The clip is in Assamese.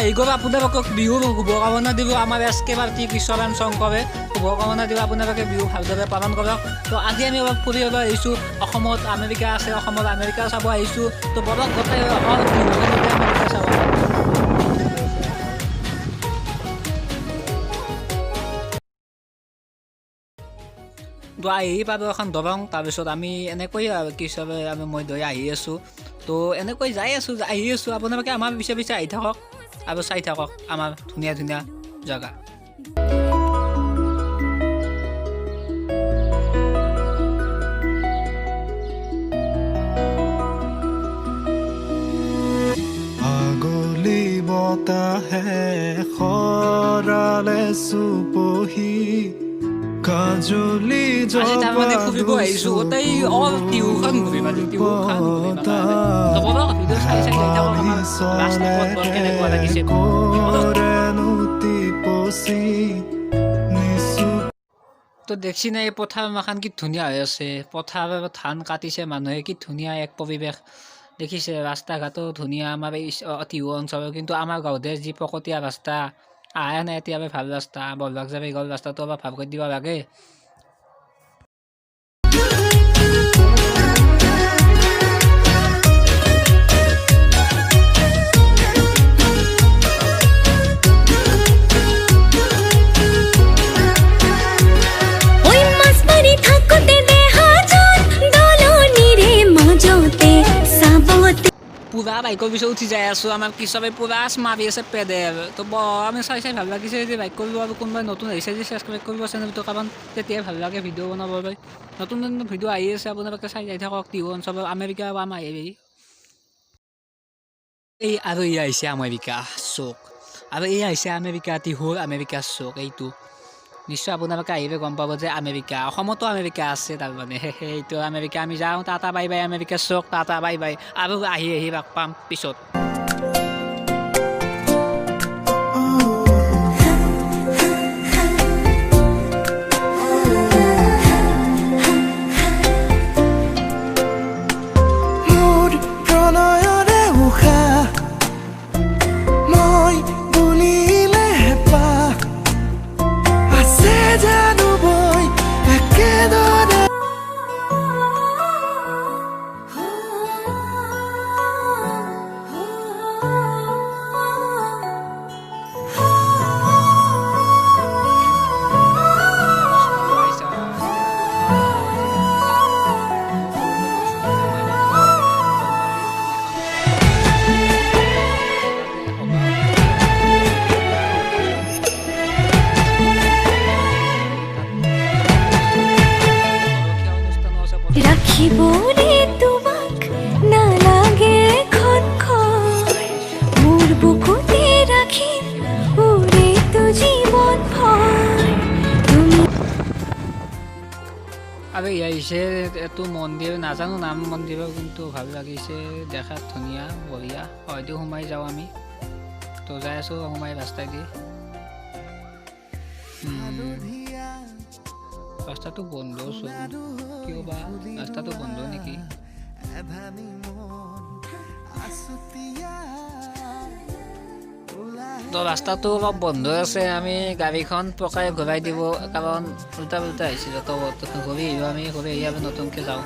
আহি গ'ল আপোনালোকক বিহুৰ শুভকামনা দিব আমাৰ এছ কে পাৰ্টি কৃষ্ণৰাম শংকৰে শুভকামনা দিব আপোনালোকে বিহু ভালদৰে পালন কৰক তো আজি আমি অলপ ফুৰিব আহিছোঁ অসমত আমেৰিকা আছে অসমত আমেৰিকা চাব আহিছোঁ তো বলক গোটেই আমেৰিকা চাব তো আহি পালোঁ এখন দৰং তাৰপিছত আমি এনেকৈ আৰু কি হিচাপে মই ধৰি আহি আছোঁ তো এনেকৈ যাই আছোঁ আহি আছোঁ আপোনালোকে আমাৰ পিছে পিছে আহি থাকক আৰু চাই থাকক আমাৰ ধুনীয়া ধুনীয়া জেগা আগলি বতাহে খৰালে চুপহি কাজলি আজি তাৰমানে ফুৰিব আহিছোঁ গোটেই অল টিউখন ঘূৰিম আজি টিউখন ঘূৰিম ভিডিঅ' চাই চাই যাই থাকক আমাৰ ৰাস্তা পথ কেনেকুৱা লাগিছে তো দেখছি নাই পথাৰ মাখান কি ধুনীয়া হৈ আছে পথাৰ ধান কাটিছে মানুহে কি ধুনীয়া এক পৰিৱেশ দেখিছে ৰাস্তা ঘাটো ধুনীয়া আমাৰ এই টিহু অঞ্চলৰ কিন্তু আমাৰ গাঁৱতে যি পকতীয়া ৰাস্তা আহে নাই এতিয়া ভাল ৰাস্তা বলবাগ যাবে গ'ল ৰাস্তাটো অলপ ভাল কৰি দিব লাগে পুৰা বাইকৰ পিছত উঠি যাই আছোঁ আমাৰ কিচবে পুৰা মাৰি আছে পেডেল তো আমি চাই চাই ভাল লাগিছে যে বাইক কৰিব আৰু কোনোবাই নতুন আহিছে যে ছাবস্ক্ৰাইব কৰিব চেনেলটো কাৰণ তেতিয়াই ভাল লাগে ভিডিঅ' বনাবলৈ নতুন নতুন ভিডিঅ' আহি আছে আপোনালোকে চাই যাই থাকক টিহু অঞ্চলৰ আমেৰিকা বা আমাৰ এই আৰু এই আহিছে আমেৰিকা চৌক আৰু এই আহিছে আমেৰিকা টিহুৰ আমেৰিকা চৌক এইটো নিশ্চয় আপোনালোকে আহিলে গম পাব যে আমেৰিকা অসমতো আমেৰিকা আছে তাৰমানে সেইটো আমেৰিকা আমি যাওঁ টাটা বাই বাই আমেৰিকা চৌক টাটা বাই বাই আৰু আহি লগ পাম পিছত ৰাখিবনে তোমাক নালাগে মোৰ বুকুতে ৰাখি উৰে তো জীৱন আৰু এই আহিছে এইটো মন্দিৰ নাজানো নাম মন্দিৰৰ কিন্তু ভাল লাগিছে দেখাত ধুনীয়া বঢ়িয়া হয়তো সোমাই যাওঁ আমি তো যাই আছোঁ সোমাই ৰাস্তাইদি ৰাস্তাটো বন্ধ কিয় বা ৰাস্তাটো বন্ধ নেকি তো ৰাস্তাটো অলপ বন্ধ আছে আমি গাড়ীখন পকাই ঘূৰাই দিব কাৰণ উল্টা পুল্টা হৈছিল তো ঘূৰি আহিব আমি ঘূৰি আহি নতুনকৈ যাওঁ